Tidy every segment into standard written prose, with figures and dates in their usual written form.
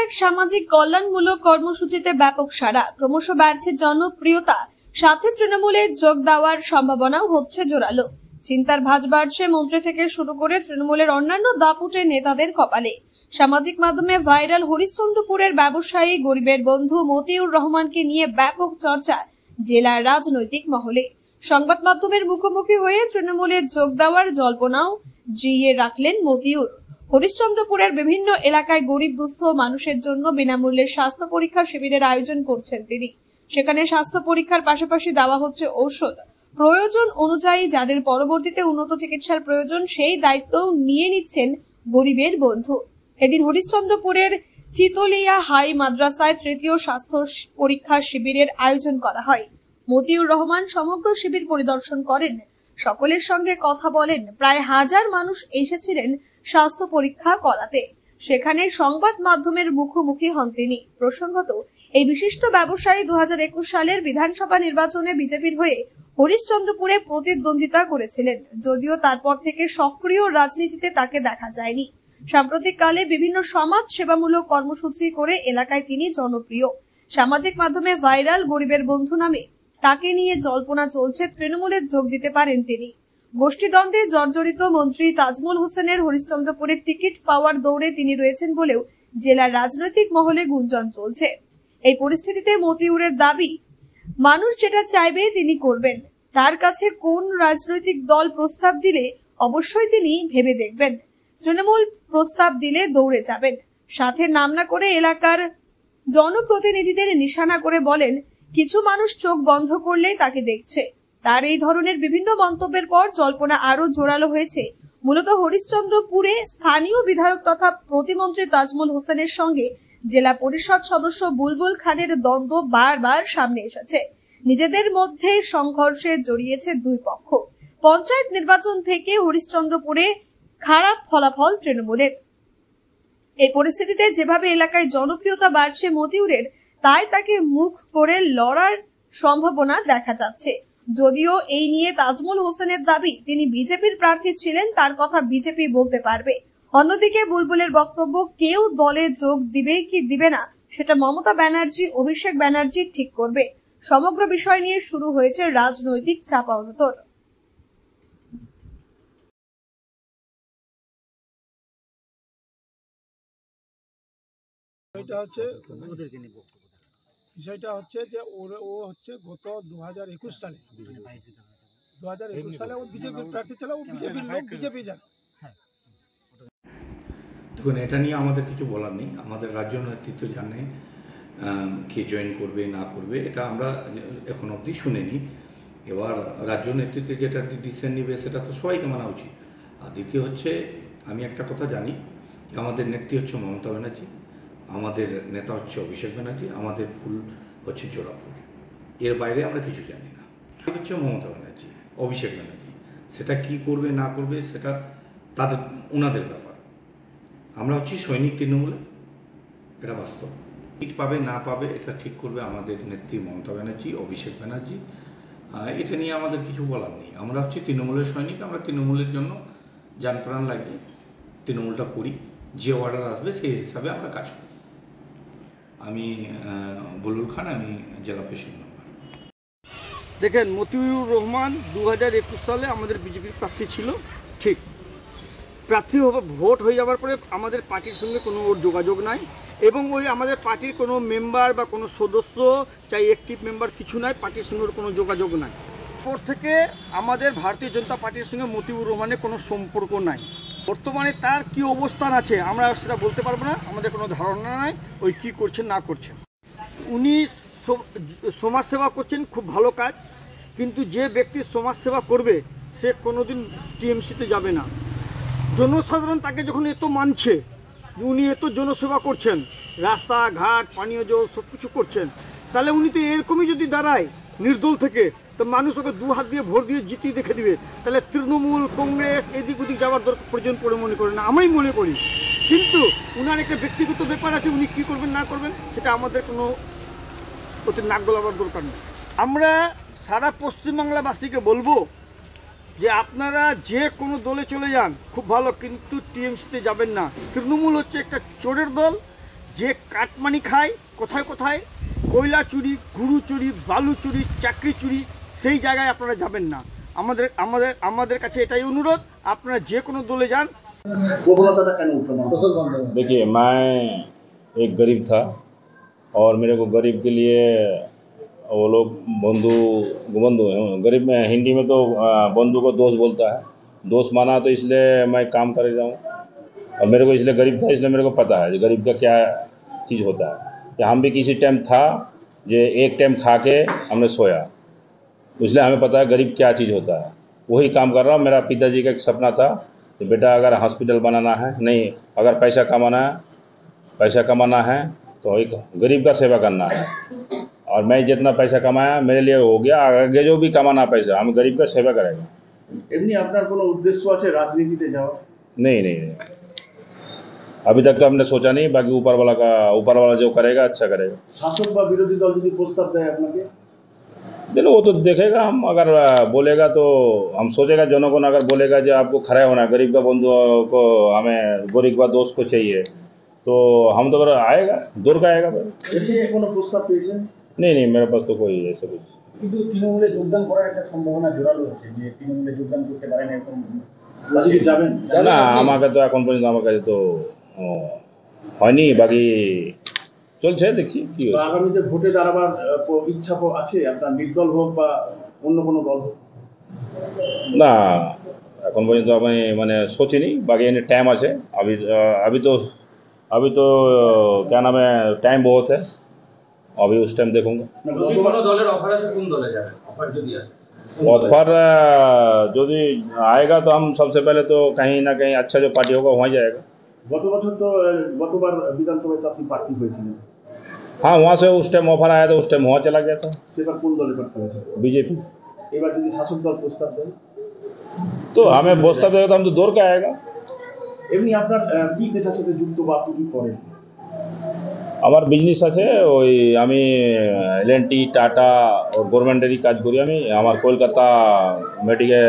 এক সামাজিক কল্যাণমূলক কর্মসূচিতে ব্যাপক সাড়া, ক্রমশ বাড়ছে জনপ্রিয়তা, সাথে তৃণমূলে যোগ দেওয়ার সম্ভাবনাও হচ্ছে জোরালো। চিন্তার ভাঁজ বাড়ছে মন্ত্রী থেকে শুরু করে তৃণমূলের অন্যান্য দাপুটে নেতাদের কপালে। সামাজিক মাধ্যমে ভাইরাল হরিশ্চন্দ্রপুরের ব্যবসায়ী গরিবের বন্ধু মতিউর রহমানকে নিয়ে ব্যাপক চর্চা জেলার রাজনৈতিক মহলে। সংবাদ মাধ্যমের মুখোমুখি হয়ে তৃণমূলে যোগ দেওয়ার জল্পনাও জিইয়ে রাখলেন মতিউর। হরিশ্চন্দ্রপুরের বিভিন্ন এলাকায় গরিব দুস্থ মানুষের জন্য বিনামূল্যে স্বাস্থ্য পরীক্ষা শিবিরের আয়োজন করছেন তিনি। সেখানে স্বাস্থ্য পরীক্ষার পাশাপাশি দেওয়া হচ্ছে ঔষধ। প্রয়োজন অনুযায়ী যাদের পরবর্তীতে উন্নত চিকিৎসার প্রয়োজন সেই দায়িত্ব নিয়ে নিচ্ছেন গরিবের বন্ধু। এদিন হরিশ্চন্দ্রপুরের চিতলিয়া হাই মাদ্রাসায় তৃতীয় স্বাস্থ্য পরীক্ষা শিবিরের আয়োজন করা হয়। মতিউর রহমান সমগ্র শিবির পরিদর্শন করেন, সকলের সঙ্গে কথা বলেন। প্রায় 1000 মানুষ এসেছিলেন স্বাস্থ্য পরীক্ষা করাতে। সেখানে সংবাদ মাধ্যমের মুখোমুখি হন তিনি। প্রসঙ্গত, এই বিশিষ্ট ব্যবসায়ী 2021 সালের বিধানসভা নির্বাচনে বিজেপির হয়ে হরিশ্চন্দ্রপুরে প্রতিদ্বন্দ্বিতা করেছিলেন, যদিও তারপর থেকে সক্রিয় রাজনীতিতে তাকে দেখা যায়নি। সাম্প্রতিককালে বিভিন্ন সমাজ সেবামূলক কর্মসূচি করে এলাকায় তিনি জনপ্রিয়। সামাজিক মাধ্যমে ভাইরাল গরিবের বন্ধু নামে তাকে নিয়ে জল্পনা চলছে তৃণমূলে যোগ দিতে পারেন তিনি। গোষ্ঠীদ্বন্দ্বে জর্জরিত মন্ত্রী তাজমুল হোসেনের হরিশ্চন্দ্রপুরের টিকিট পাওয়ার দৌড়ে তিনি রয়েছেন বলেও জেলার রাজনৈতিক মহলে গুঞ্জন চলছে। এই পরিস্থিতিতে মতিউরের দাবি, মানুষ যেটা চাইবে তিনি করবেন। তার কাছে কোন রাজনৈতিক দল প্রস্তাব দিলে অবশ্যই তিনি ভেবে দেখবেন। তৃণমূল প্রস্তাব দিলে দৌড়ে যাবেন। সাথে নাম না করে এলাকার জনপ্রতিনিধিদের নিশানা করে বলেন, কিছু মানুষ চোখ বন্ধ করলেই তাকে দেখছে। তার এই ধরনের বিভিন্ন মন্তব্যের পর জল্পনা আরো জোরালো হয়েছে। মূলত হরিশ্চন্দ্রপুরে স্থানীয় বিধায়ক তথা প্রতিমন্ত্রী তাজমুল হোসেনের সঙ্গে জেলা পরিষদ সদস্য বুলবুল খানের দ্বন্দ্ব বারবার সামনে এসেছে। নিজেদের মধ্যে সংঘর্ষে জড়িয়েছে দুই পক্ষ। পঞ্চায়েত নির্বাচন থেকে হরিশ্চন্দ্রপুরে খারাপ ফলাফল তৃণমূলের। এই পরিস্থিতিতে যেভাবে এলাকায় জনপ্রিয়তা বাড়ছে মতিউরের, তাই তাকে মুখ করে লড়ার সম্ভাবনা দেখা যাচ্ছে। যদিও এই নিয়ে তাজমুল হোসেনের দাবি, তিনি বিজেপির প্রার্থী ছিলেন, তার কথা বিজেপি বলতে পারবে। অন্যদিকে বুলবুলের বক্তব্য, কেউ দলে যোগ দিবে কি দিবে না সেটা মমতা ব্যানার্জি, অভিষেক ব্যানার্জি ঠিক করবে। সমগ্র বিষয় নিয়ে শুরু হয়েছে রাজনৈতিক চাপাউনতর। বিষয়টা হচ্ছে যে ও হচ্ছে গত 2021 সালে ও বিজেপির প্রার্থী ছিল, ও বিজেপির লোক, বিজেপি জানে। দেখুন, এটা নিয়ে আমাদের কিছু বলার নেই। আমাদের রাজ্য নেতৃত্ব জানে কে জয়েন করবে না করবে, এটা আমরা এখন অবধি শুনিনি। এবার রাজ্য নেতৃত্বে যেটা ডিসিশন নিবে সেটা তো সবাইকে মানা উচিত। আর দ্বিতীয় হচ্ছে, আমি একটা কথা জানি, আমাদের নেত্রী হচ্ছে মমতা ব্যানার্জি, আমাদের নেতা হচ্ছে অভিষেক ব্যানার্জি, আমাদের ফুল হচ্ছে জোড়া ফুল। এর বাইরে আমরা কিছু জানি না। এটা হচ্ছে মমতা ব্যানার্জি, অভিষেক ব্যানার্জি, সেটা কি করবে না করবে সেটা তাদের ওনাদের ব্যাপার। আমরা হচ্ছি সৈনিক তৃণমূলে, এটা বাস্তব। সিট পাবে না পাবে এটা ঠিক করবে আমাদের নেত্রী মমতা ব্যানার্জি, অভিষেক ব্যানার্জি। এটা নিয়ে আমাদের কিছু বলার নেই। আমরা হচ্ছি তৃণমূলের সৈনিক, আমরা তৃণমূলের জন্য যান প্রাণ লাগিয়ে তৃণমূলটা করি। যে অর্ডার আসবে সেই হিসাবে আমরা কাজ করি। আমি বুলবুল খান, আমি জেলা প্রেসিডেন্ট। দেখেন, মতিউর রহমান 2021 সালে আমাদের বিজেপির প্রার্থী ছিল, ঠিক। প্রার্থী ভোট হয়ে যাওয়ার পরে আমাদের পার্টির সঙ্গে কোনো ওর যোগাযোগ নাই, এবং ওই আমাদের পার্টির কোনো মেম্বার বা কোনো সদস্য, চাই অ্যাক্টিভ মেম্বার, কিছু নাই, পার্টির সঙ্গে ওর কোনো যোগাযোগ নাই। পর থেকে আমাদের ভারতীয় জনতা পার্টির সঙ্গে মতিউর রহমানের কোনো সম্পর্ক নাই। বর্তমানে তার কি অবস্থান আছে আমরা সেটা বলতে পারবো না, আমাদের কোনো ধারণা নাই ওই কী করছেন না করছেন। উনি সমাজসেবা করছেন, খুব ভালো কাজ, কিন্তু যে ব্যক্তি সমাজসেবা করবে সে কোনোদিন টিএমসিতে যাবে না। জনসাধারণ তাকে যখন এত মানছে, উনি এত জনসেবা করছেন, রাস্তাঘাট, পানীয় জল সব কিছু করছেন, তাহলে উনি তো এরকমই যদি দাঁড়ায় নির্দল থেকে, তো মানুষ ওকে 2 হাত দিয়ে ভোট দিয়ে জিতিয়ে দেখে দিবে, তাহলে তৃণমূল, কংগ্রেস এদিক ওদিক যাওয়ার প্রয়োজন পড়ে মনে করেন না, আমি মনে করি। কিন্তু উনার একটা ব্যক্তিগত ব্যাপার আছে, উনি কী করবেন না করবেন সেটা আমাদের কোনো ওতে নাক গলাবার দরকার নেই। আমরা সারা পশ্চিমবাংলাবাসীকে বলবো যে আপনারা যে কোনো দলে চলে যান, খুব ভালো, কিন্তু টিএমসিতে যাবেন না। তৃণমূল হচ্ছে একটা চোরের দল, যে কাটমানি খায় কোথায় কোথায়, কয়লা চুরি, গুরু চুরি, বালু চুরি, চাকরি চুরি, সেই জায়গায় আপনারা যাবেন না। আমাদের আমাদের আমাদের কাছে এটাই অনুরোধ, আপনারা যে কোনো দলে যান। देखिए, मैं एक गरीब था और मेरे को गरीब के लिए वो लोग बंधु बंधु हैं। गरीब में हिंदी में तो बंधु को दोस्त बोलता है, दोस्त माना तो इसलिए मैं काम कर रहा हूँ। और मेरे को इसलिए गरीब था, इसलिए मेरे को पता है जो गरीब का क्या चीज़ होता है। कि हम भी किसी टाइम था जो एक टाइम खा के हमने सोया, इसलिए हमें पता है गरीब क्या चीज़ होता है। वही काम कर रहा हूँ। मेरा पिताजी का एक सपना था कि बेटा अगर हॉस्पिटल बनाना है, नहीं अगर पैसा कमाना है तो एक गरीब का सेवा करना है। और मैं जितना पैसा कमाया मेरे लिए हो गया, आगे जो भी कमाना पैसा हम गरीब का सेवा करेंगे। এমনি আপনার কোনো উদ্দেশ্য আছে রাজনীতিতে যাওয়ার? नहीं नहीं नहीं, अभी तक तो हमने सोचा नहीं, बाकी ऊपर वाला जो करेगा अच्छा करेगा। শাসক বা বিরোধী দল যদি প্রস্তাব দেয় আপনাকে? चलो वो तो देखेगा, हम अगर बोलेगा तो हम सोचेगा, जनगण अगर बोलेगा जो आपको खड़ा होना है, गरीब का बंधु को हमें गरीब का दोस्त को चाहिए, तो हम तो आएगा, दूर का आएगा भाई। এমনি কোনো প্রস্তাব পেয়েছেন? नहीं नहीं, मेरे पास तो कोई ऐसा कुछ। কিন্তু তৃণমূলে যোগদান করার একটা সম্ভাবনা জোরালো হচ্ছে যে তৃণমূলে যোগদান করতে পারেন এরকম। রাজনীতি যাবেন? না, আমাকে তো এখন পর্যন্ত আমার কাছে তো হয়নি, বাকি চলছে, দেখছি কি তো হয়। আগামীতে ভোটে দাঁড়াবার ইচ্ছা আছে আপনার, নির্দল হোক বা অন্য কোনো দল হোক? না, এখন পর্যন্ত আমি মানে सोचिনি, बाकी यानी टाइम আছে। अभी तो क्या नाम है, टाइम बहुत है, अभी उस टाइम देखूंगा। ऑफर यदि आएगा तो हम सबसे पहले तो कहीं ना कहीं अच्छा जो पार्टी होगा वहाँ जाएगा। গতবার বিধানসভায় তো আপনি প্রার্থী হয়েছিলেন। हाँ, वहाँ से उस टाइम ऑफर आया था, उस टाइम वहाँ चला गया था। সেবার কোন দলে প্রার্থী হয়েছিল? बीजेपी। এবার যদি শাসক দল প্রস্তাব দেয়? तो हमें प्रस्ताव देगा तो हम तो दौड़ का आएगा। এমনি আপনার কি পেশার সাথে যুক্ত বা আপনি কি করেন? আমার বিজনেস আছে, ওই আমি এল&টি, টাটা और গভর্নমেন্টেরই কাজ করি আমি। আমার কলকাতা মেডিকেল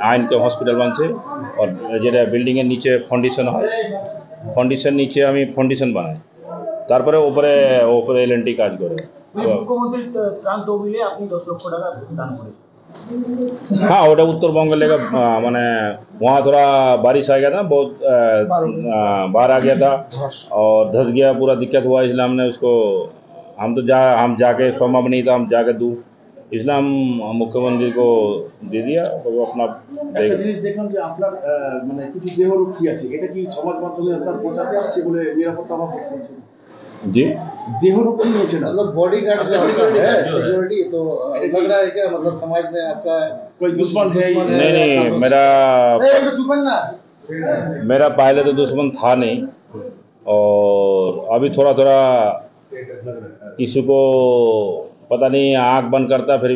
আইনকে হসপিটাল বানছে, আর যেটা বিল্ডিংয়ের নিচে ফাউন্ডেশন হয়, ফাউন্ডেশন নিচে আমি ফাউন্ডেশন বানাই, তারপরে ওপরে এল&টি কাজ করে। মুখ্যমন্ত্রী ত্রাণ তহবিলে আপনি 10 লক্ষ টাকা দান করেছেন। हाँ, वो उत्तरबंग लेगा, मैंने वहाँ थोड़ा बारिश आ गया था, बहुत बाढ़ आ गया था और धंस गया, पूरा दिक्कत हुआ, इसलिए हमने उसको हम जाके संभव नहीं था, हम जाके दूँ, इसलिए हम मुख्यमंत्री को दे दिया, तो वो अपना একটা জিনিস দেখলাম যে আপনার মানে কিছু দেহরক্ষী আছে, এটা কি সমাজ মাধ্যমে আপনার প্রচার হচ্ছে বলে নিরাপত্তা অভাব হচ্ছে? जी देहरक्षी नहीं है, मतलब बॉडी गार्ड जो होता है सिक्योरिटी, तो लग रहा है क्या मतलब समाज में आपका कोई दुश्मन है? नहीं, मेरा पहले तो दुश्मन था नहीं, और अभी थोड़ा थोड़ा किसी को पता नहीं आँख बंद करता फिर